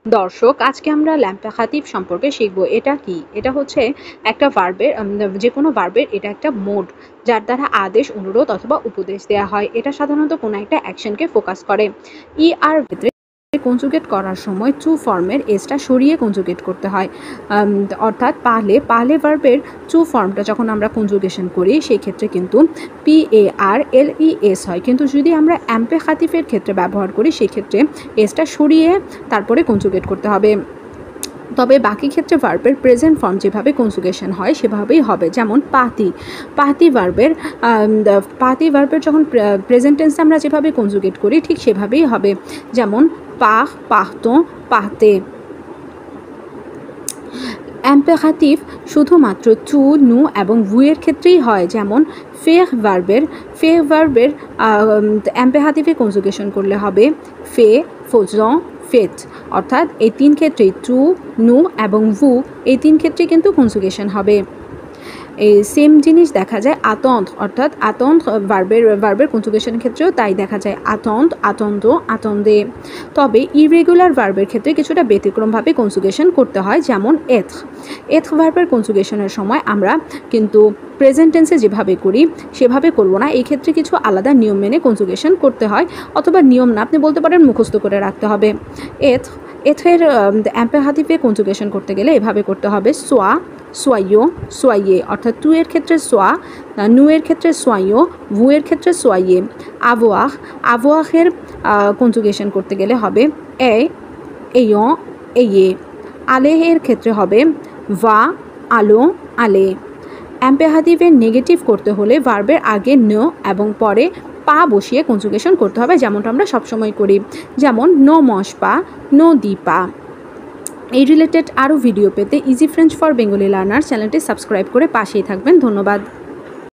দর্শক, আজকে আমরা ল্যাম্পাখাতিব সম্পর্কে শিখব। এটা কি? এটা হচ্ছে একটা ভার্বের যে কোনো ভার্বের এটা একটা মোড, যার দ্বারা আদেশ, অনুরোধ অথবা উপদেশ দেয়া হয়। এটা সাধারণত কোনো একটা অ্যাকশনকে ফোকাস করে। আর ক্ষেত্রে কনজুগেট করার সময় টু ফর্মের এসটা সরিয়ে কনজুগেট করতে হয়। অর্থাৎ পাহলে ভার্বের টু ফর্মটা যখন আমরা কনজুগেশন করি সেই ক্ষেত্রে কিন্তু PARLES হয়, কিন্তু যদি আমরা এমপেখাতিফের ক্ষেত্রে ব্যবহার করি সেই ক্ষেত্রে এসটা সরিয়ে তারপরে কনজুগেট করতে হবে। তবে বাকি ক্ষেত্রে ভার্বের প্রেজেন্ট ফর্ম যেভাবে কনজুগেশন হয় সেভাবেই হবে। যেমন পাতি ভার্বের যখন প্রেজেন্ট টেন্স আমরা যেভাবে কনজুগেট করি ঠিক সেভাবেই হবে। যেমন পাহতো, পাহতে। এম্পেখাতিভ শুধুমাত্র টু, নু এবং ভুয়ের ক্ষেত্রেই হয়। যেমন ফেহ ভার্বের এম্পেখাতিভে কনজুগেশন করলে হবে ফে, ফোজন, ফেট। অর্থাৎ এই তিন ক্ষেত্রেই টু, নু এবং ভু, এই তিন ক্ষেত্রে কিন্তু কনজুগেশন হবে। এই সেম জিনিস দেখা যায় আতন্দ, অর্থাৎ আতন্দ ভার্বের কনজুগেশনের ক্ষেত্রেও তাই দেখা যায়। আতন্দ, আতন্দ, আতন্দে। তবে ইরেগুলার ভার্বের ক্ষেত্রে কিছুটা ব্যতিক্রমভাবে কনজুগেশন করতে হয়। যেমন এথ ভার্বের কনজুগেশনের সময় আমরা কিন্তু প্রেজেন্ট টেন্সে যেভাবে করি সেভাবে করব না। এই ক্ষেত্রে কিছু আলাদা নিয়ম মেনে কনজুগেশন করতে হয়, অথবা নিয়ম না, আপনি বলতে পারেন মুখস্থ করে রাখতে হবে। এথের এম্পেখাতিভে কনজুগেশন করতে গেলে এভাবে করতে হবে। সোয়াইও, সোয়াইয়ে। অর্থাৎ টু এর ক্ষেত্রে সোয়া, নু এর ক্ষেত্রে সোয়াইও, ভু এর ক্ষেত্রে সোয়াইয়ে। আভোয়াহের কনজুগেশন করতে গেলে হবে এইয়, এইয়ে। আলেহের ক্ষেত্রে হবে ভা, আলো, আলে। এম্পেখাতিভের নেগেটিভ করতে হলে ভার্বের আগে ন এবং পরে পা বসিয়ে কনজুগেশন করতে হবে, যেমনটা আমরা সবসময় করি। যেমন নো মশপা, নো দীপা। এই রিলেটেড আরও ভিডিও পেতে easy French for Bengali learner চ্যানেলটি সাবস্ক্রাইব করে পাশেই থাকবেন। ধন্যবাদ।